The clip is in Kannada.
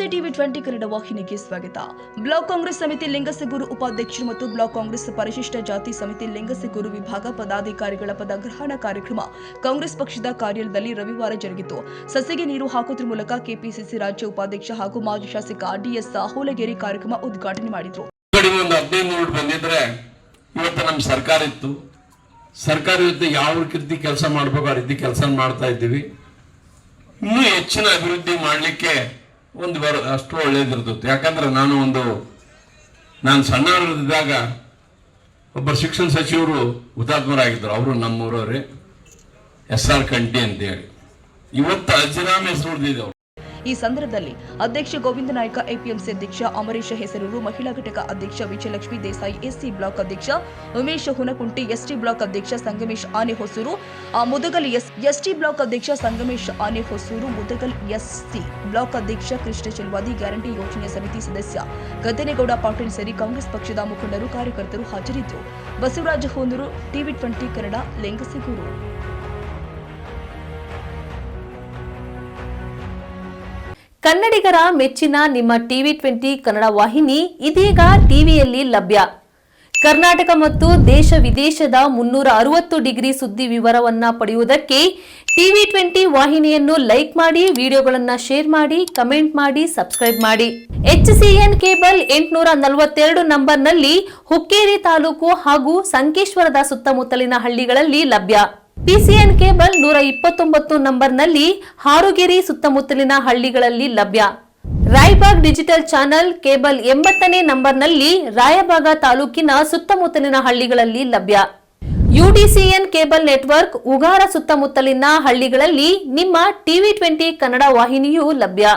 ನಮಸ್ತೆ ಟಿವಿ 20 ಕನ್ನಡ ವಾಹಿನಿಗೆ ಸ್ವಾಗತ. ಬ್ಲಾಕ್ ಕಾಂಗ್ರೆಸ್ ಸಮಿತಿ ಲಿಂಗಸಗೂರು ಉಪಾಧ್ಯಕ್ಷರು ಮತ್ತು ಬ್ಲಾಕ್ ಕಾಂಗ್ರೆಸ್ ಪರಿಶಿಷ್ಟ ಜಾತಿ ಸಮಿತಿ ಲಿಂಗಸಗೂರು ವಿಭಾಗ ಪದಾಧಿಕಾರಿಗಳ ಪದಗ್ರಹಣ ಕಾರ್ಯಕ್ರಮ ಕಾಂಗ್ರೆಸ್ ಪಕ್ಷದ ಕಾರ್ಯಾಲಯದಲ್ಲಿ ರವಿವಾರ ಜರುಗಿತು. ಸಸಿಗೆ ನೀರು ಹಾಕುವುದರ ಮೂಲಕ ಕೆಪಿಸಿಸಿ ರಾಜ್ಯ ಉಪಾಧ್ಯಕ್ಷ ಹಾಗೂ ಮಾಜಿ ಶಾಸಕ ಡಿಎಸ್ ಸಾಹುಲಗೇರಿ ಕಾರ್ಯಕ್ರಮ ಉದ್ಘಾಟನೆ ಮಾಡಿದರು. ಇವತ್ತು ನಮ್ಮ ಸರ್ಕಾರ ಇತ್ತು, ಸರ್ಕಾರ ಯಾವ ರೀತಿ ಕೆಲಸ ಮಾಡಬೇಕು ಆ ರೀತಿ ಕೆಲಸ ಮಾಡ್ತಾ ಇದ್ದೀವಿ. ಇನ್ನೂ ಹೆಚ್ಚಿನ ಅಭಿವೃದ್ಧಿ ಮಾಡಲಿಕ್ಕೆ ಒಂದು ಅಷ್ಟು ಒಳ್ಳೇದಿರ್ತದೆ. ಯಾಕಂದ್ರೆ ನಾನು ಸಣ್ಣವರಿದ್ದಾಗ ಒಬ್ಬರು ಶಿಕ್ಷಣ ಸಚಿವರು ಹುತಾತ್ಮರಾಗಿದ್ದರು. ಅವರು ನಮ್ಮೂರವರೇ, SR ಕಂಠಿ ಅಂತೇಳಿ. ಇವತ್ತು ಅಜರಾಮ್ ಹೆಸರು ಉಳಿದಿದೆ. ಈ ಸಂದರ್ಭದಲ್ಲಿ ಅಧ್ಯಕ್ಷ ಗೋವಿಂದ ನಾಯ್ಕ, ಎಪಿಎಂಸಿ ಅಧ್ಯಕ್ಷ ಅಮರೇಶ ಹೆಸರೂರು, ಮಹಿಳಾ ಘಟಕ ಅಧ್ಯಕ್ಷ ವಿಜಯಲಕ್ಷ್ಮಿ ದೇಸಾಯಿ, ಎಸ್ಸಿ ಬ್ಲಾಕ್ ಅಧ್ಯಕ್ಷ ಉಮೇಶ್ ಹುನಕುಂಟಿ, ಎಸ್ಟಿ ಬ್ಲಾಕ್ ಅಧ್ಯಕ್ಷ ಸಂಗಮೇಶ್ ಆನೆಹೊಸೂರು, ಮುದಗಲ್ ಎಸ್ಟಿ ಬ್ಲಾಕ್ ಅಧ್ಯಕ್ಷ ಸಂಗಮೇಶ್ ಆನೆಹೊಸೂರು, ಮುದಗಲ್ ಎಸ್ಸಿ ಬ್ಲಾಕ್ ಅಧ್ಯಕ್ಷ ಕೃಷ್ಣ ಚೆಲ್ವಾದಿ, ಗ್ಯಾರಂಟಿ ಯೋಜನೆ ಸಮಿತಿ ಸದಸ್ಯ ಗದ್ದೆನಗೌಡ ಪಾಟೀಲ್ ಸೇರಿ ಕಾಂಗ್ರೆಸ್ ಪಕ್ಷದ ಮುಖಂಡರು, ಕಾರ್ಯಕರ್ತರು ಹಾಜರಿದ್ದರು. ಬಸವರಾಜ ಹೋನೂರು, ಟಿವಿ 20 ಕನ್ನಡ, ಲಿಂಗಸಗೂರು. ಕನ್ನಡಿಗರ ಮೆಚ್ಚಿನ ನಿಮ್ಮ ಟಿವಿ 20 ಕನ್ನಡ ವಾಹಿನಿ ಇದೀಗ ಟಿವಿಯಲ್ಲಿ ಲಭ್ಯ. ಕರ್ನಾಟಕ ಮತ್ತು ದೇಶ ವಿದೇಶದ 360 ಡಿಗ್ರಿ ಸುದ್ದಿ ವಿವರವನ್ನ ಪಡೆಯುವುದಕ್ಕೆ ಟಿವಿ 20 ವಾಹಿನಿಯನ್ನು ಲೈಕ್ ಮಾಡಿ, ವಿಡಿಯೋಗಳನ್ನು ಶೇರ್ ಮಾಡಿ, ಕಮೆಂಟ್ ಮಾಡಿ, ಸಬ್ಸ್ಕ್ರೈಬ್ ಮಾಡಿ. HCN ಕೇಬಲ್ 842 ನಂಬರ್ನಲ್ಲಿ ಹುಕ್ಕೇರಿ ತಾಲೂಕು ಹಾಗೂ ಸಂಕೇಶ್ವರದ ಸುತ್ತಮುತ್ತಲಿನ ಹಳ್ಳಿಗಳಲ್ಲಿ ಲಭ್ಯ. PCN ಕೇಬಲ್ 129 ನಂಬರ್ನಲ್ಲಿ ಹಾರುಗೆರೆ ಸುತ್ತಮುತ್ತಲಿನ ಹಳ್ಳಿಗಳಲ್ಲಿ ಲಭ್ಯ. ರಾಯಬಾಗ್ ಡಿಜಿಟಲ್ ಚಾನೆಲ್ ಕೇಬಲ್ 80ನೇ ನಂಬರ್ನಲ್ಲಿ ರಾಯಬಾಗ ತಾಲೂಕಿನ ಸುತ್ತಮುತ್ತಲಿನ ಹಳ್ಳಿಗಳಲ್ಲಿ ಲಭ್ಯ. UDCN ಕೇಬಲ್ ನೆಟ್ವರ್ಕ್ ಉಗಾರ ಸುತ್ತಮುತ್ತಲಿನ ಹಳ್ಳಿಗಳಲ್ಲಿ ನಿಮ್ಮ ಟಿವಿ 20 ಕನ್ನಡ ವಾಹಿನಿಯೂ ಲಭ್ಯ.